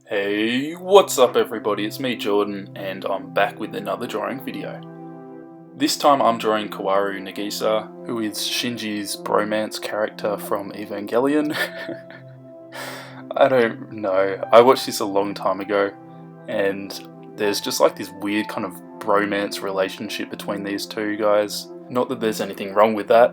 Hey, what's up everybody, it's me Jordan and I'm back with another drawing video. This time I'm drawing Kaworu Nagisa, who is Shinji's bromance character from Evangelion. I don't know, I watched this a long time ago and there's just like this weird kind of bromance relationship between these two guys. Not that there's anything wrong with that.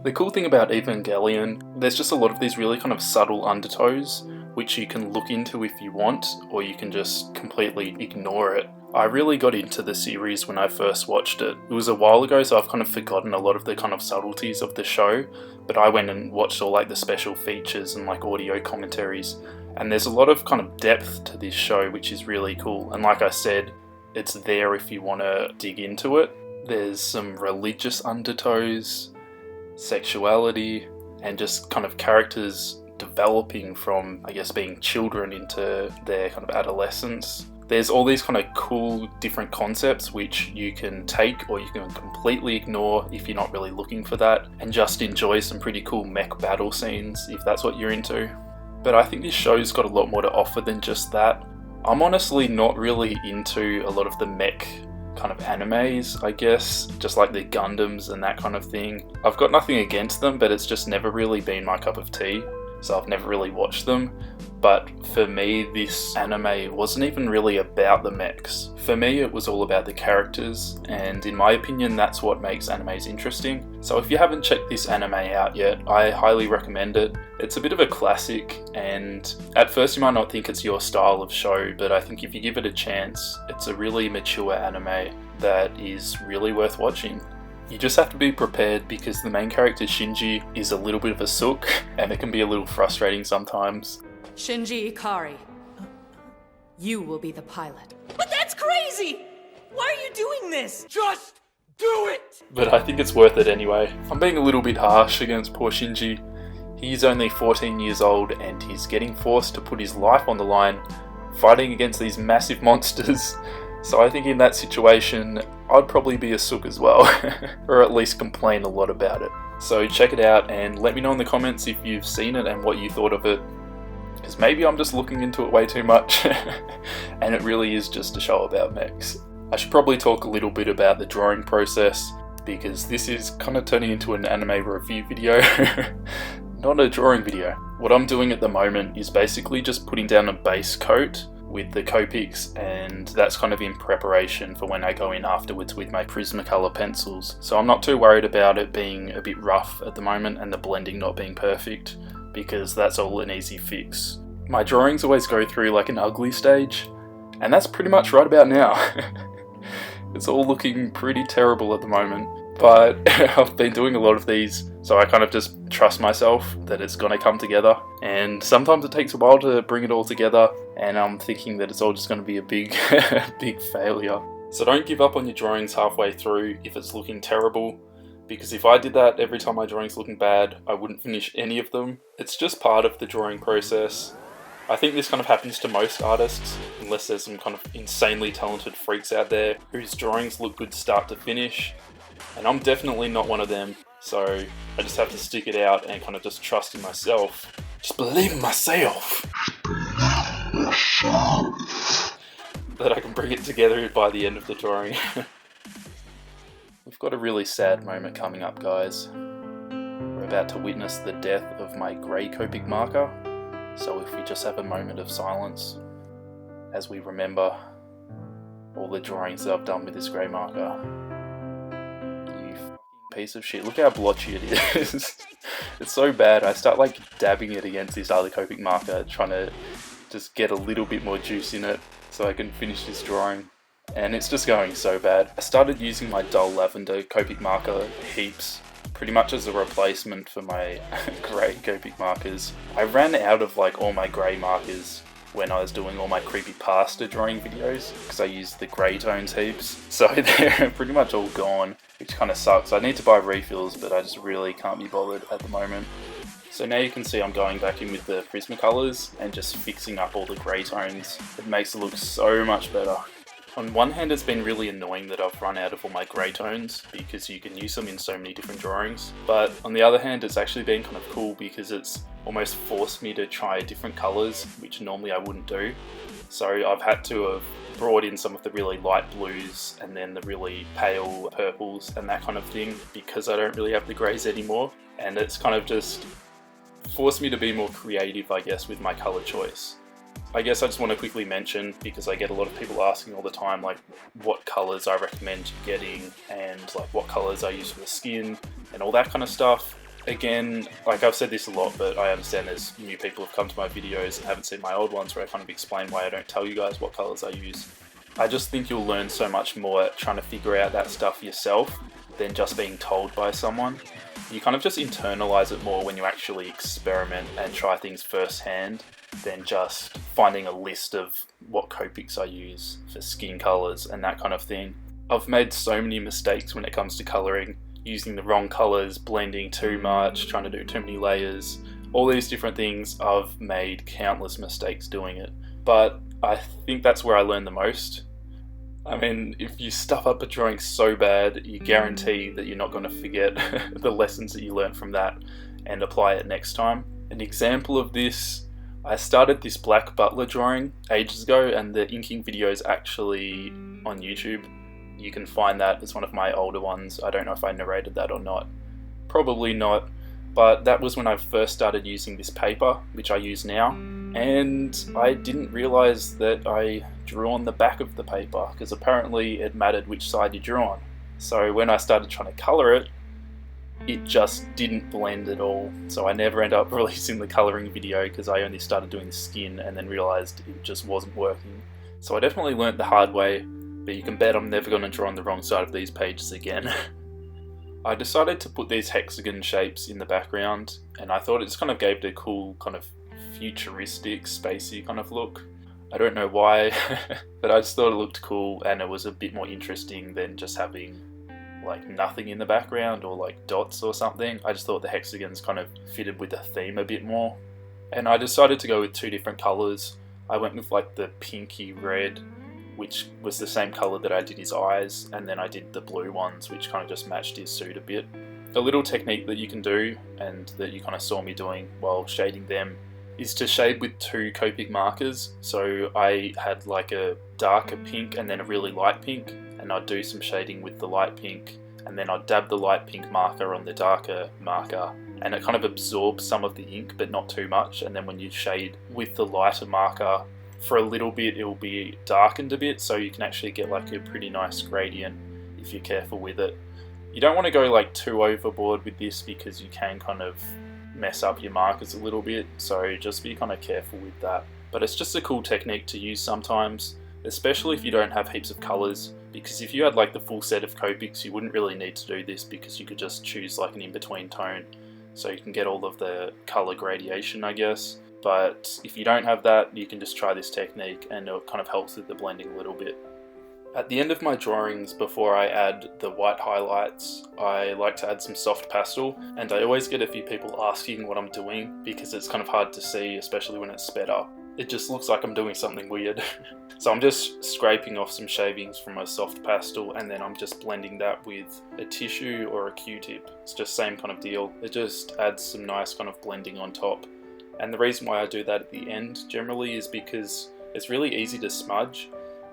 The cool thing about Evangelion, there's just a lot of these really kind of subtle undertones which you can look into if you want, or you can just completely ignore it. I really got into the series when I first watched it. It was a while ago, so I've kind of forgotten a lot of the kind of subtleties of the show, but I went and watched all like the special features and like audio commentaries, and there's a lot of kind of depth to this show which is really cool, and like I said, it's there if you want to dig into it. There's some religious undertones, sexuality, and just kind of characters developing from, I guess, being children into their kind of adolescence. There's all these kind of cool different concepts which you can take or you can completely ignore if you're not really looking for that, and just enjoy some pretty cool mech battle scenes if that's what you're into. But I think this show's got a lot more to offer than just that. I'm honestly not really into a lot of the mech kind of animes, I guess, just like the Gundams and that kind of thing. I've got nothing against them, but it's just never really been my cup of tea, so I've never really watched them. But for me, this anime wasn't even really about the mechs. For me, it was all about the characters, and in my opinion, that's what makes animes interesting. So if you haven't checked this anime out yet, I highly recommend it. It's a bit of a classic, and at first you might not think it's your style of show, but I think if you give it a chance, it's a really mature anime that is really worth watching. You just have to be prepared because the main character Shinji is a little bit of a sook, and it can be a little frustrating sometimes. Shinji Ikari, you will be the pilot. But that's crazy! Why are you doing this? Just do it! But I think it's worth it anyway. I'm being a little bit harsh against poor Shinji. He's only 14 years old and he's getting forced to put his life on the line fighting against these massive monsters. So I think in that situation, I'd probably be a sook as well, or at least complain a lot about it. So check it out and let me know in the comments if you've seen it and what you thought of it. Because maybe I'm just looking into it way too much, and it really is just a show about mechs. I should probably talk a little bit about the drawing process, because this is kind of turning into an anime review video, not a drawing video. What I'm doing at the moment is basically just putting down a base coat with the Copics, and that's kind of in preparation for when I go in afterwards with my Prismacolour pencils. So I'm not too worried about it being a bit rough at the moment and the blending not being perfect, because that's all an easy fix. My drawings always go through like an ugly stage, and that's pretty much right about now. It's all looking pretty terrible at the moment, but I've been doing a lot of these, so I kind of just trust myself that it's gonna come together, and sometimes it takes a while to bring it all together, and I'm thinking that it's all just gonna be a big, big failure. So don't give up on your drawings halfway through if it's looking terrible, because if I did that every time my drawing's looking bad, I wouldn't finish any of them. It's just part of the drawing process. I think this kind of happens to most artists, unless there's some kind of insanely talented freaks out there whose drawings look good start to finish, and I'm definitely not one of them, so I just have to stick it out and kind of just trust in myself. Just believe in myself! That I can bring it together by the end of the drawing. We've got a really sad moment coming up, guys. We're about to witness the death of my grey Copic marker, so if we just have a moment of silence as we remember all the drawings that I've done with this grey marker. You fucking piece of shit, look how blotchy it is. It's so bad, I start like dabbing it against this other Copic marker, trying to just get a little bit more juice in it so I can finish this drawing. And it's just going so bad. I started using my dull lavender Copic marker heaps, pretty much as a replacement for my grey Copic markers. I ran out of like all my grey markers when I was doing all my creepypasta drawing videos, because I used the grey tones heaps. So they're pretty much all gone, which kind of sucks. I need to buy refills, but I just really can't be bothered at the moment. So now you can see I'm going back in with the Prismacolours and just fixing up all the grey tones. It makes it look so much better. On one hand, it's been really annoying that I've run out of all my grey tones because you can use them in so many different drawings, but on the other hand, it's actually been kind of cool because it's almost forced me to try different colours, which normally I wouldn't do. So I've had to have brought in some of the really light blues and then the really pale purples and that kind of thing because I don't really have the greys anymore, and it's kind of just forced me to be more creative, I guess, with my colour choice. I guess I just want to quickly mention, because I get a lot of people asking all the time, like what colours I recommend getting and like what colours I use for the skin and all that kind of stuff. Again, like I've said this a lot, but I understand there's new people who've come to my videos and haven't seen my old ones where I kind of explain why I don't tell you guys what colours I use. I just think you'll learn so much more at trying to figure out that stuff yourself than just being told by someone. You kind of just internalize it more when you actually experiment and try things firsthand than just finding a list of what Copics I use for skin colours and that kind of thing. I've made so many mistakes when it comes to colouring, using the wrong colours, blending too much, trying to do too many layers, all these different things. I've made countless mistakes doing it, but I think that's where I learn the most. I mean, if you stuff up a drawing so bad, you guarantee that you're not going to forget the lessons that you learned from that and apply it next time. An example of this, I started this Black Butler drawing ages ago, and the inking video is actually on YouTube. You can find that. It's one of my older ones. I don't know if I narrated that or not. Probably not. But that was when I first started using this paper, which I use now, and I didn't realise that I drew on the back of the paper, because apparently it mattered which side you drew on. So when I started trying to colour it, it just didn't blend at all. So I never ended up releasing the colouring video because I only started doing the skin and then realised it just wasn't working. So I definitely learnt the hard way, but you can bet I'm never going to draw on the wrong side of these pages again. I decided to put these hexagon shapes in the background, and I thought it just kind of gave it a cool kind of futuristic, spacey kind of look. I don't know why, but I just thought it looked cool and it was a bit more interesting than just having like nothing in the background or like dots or something. I just thought the hexagons kind of fitted with the theme a bit more. And I decided to go with two different colours. I went with like the pinky red, which was the same colour that I did his eyes, and then I did the blue ones, which kind of just matched his suit a bit. A little technique that you can do, and that you kind of saw me doing while shading them, is to shade with two Copic markers. So I had like a darker pink and then a really light pink, and I'd do some shading with the light pink, and then I'd dab the light pink marker on the darker marker, and it kind of absorbs some of the ink but not too much, and then when you shade with the lighter marker for a little bit, it will be darkened a bit, so you can actually get like a pretty nice gradient if you're careful with it. You don't want to go like too overboard with this because you can kind of mess up your markers a little bit, so just be kind of careful with that. But it's just a cool technique to use sometimes, especially if you don't have heaps of colours, because if you had like the full set of Copics, you wouldn't really need to do this because you could just choose like an in-between tone, so you can get all of the colour gradation, I guess. But if you don't have that, you can just try this technique and it kind of helps with the blending a little bit. At the end of my drawings, before I add the white highlights, I like to add some soft pastel, and I always get a few people asking what I'm doing because it's kind of hard to see, especially when it's sped up. It just looks like I'm doing something weird. So I'm just scraping off some shavings from a soft pastel, and then I'm just blending that with a tissue or a Q-tip. It's just same kind of deal. It just adds some nice kind of blending on top. And the reason why I do that at the end generally is because it's really easy to smudge.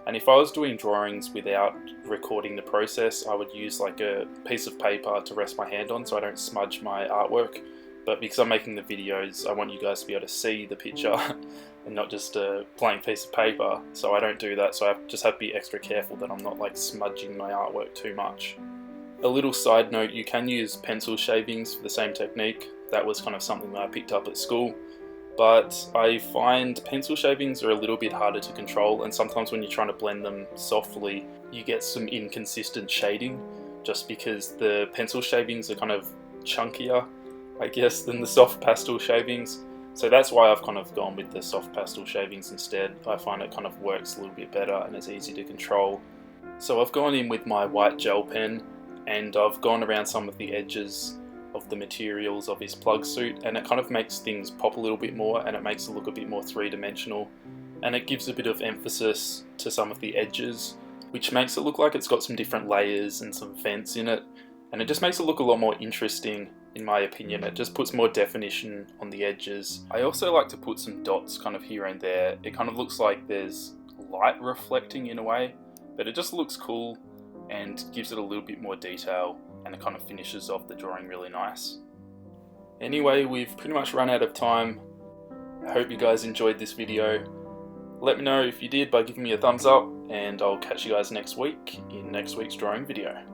And if I was doing drawings without recording the process, I would use like a piece of paper to rest my hand on so I don't smudge my artwork. But because I'm making the videos, I want you guys to be able to see the picture and not just a blank piece of paper. So I don't do that, so I just have to be extra careful that I'm not like smudging my artwork too much. A little side note, you can use pencil shavings for the same technique. That was kind of something that I picked up at school. But I find pencil shavings are a little bit harder to control, and sometimes when you're trying to blend them softly, you get some inconsistent shading, just because the pencil shavings are kind of chunkier, I guess, than the soft pastel shavings. So that's why I've kind of gone with the soft pastel shavings instead. I find it kind of works a little bit better and it's easy to control. So I've gone in with my white gel pen, and I've gone around some of the edges of the materials of his plug suit, and it kind of makes things pop a little bit more, and it makes it look a bit more three-dimensional, and it gives a bit of emphasis to some of the edges which makes it look like it's got some different layers and some vents in it, and it just makes it look a lot more interesting in my opinion. It just puts more definition on the edges. I also like to put some dots kind of here and there. It kind of looks like there's light reflecting in a way, but it just looks cool and gives it a little bit more detail, and it kind of finishes off the drawing really nice. Anyway, we've pretty much run out of time. I hope you guys enjoyed this video. Let me know if you did by giving me a thumbs up, and I'll catch you guys next week in next week's drawing video.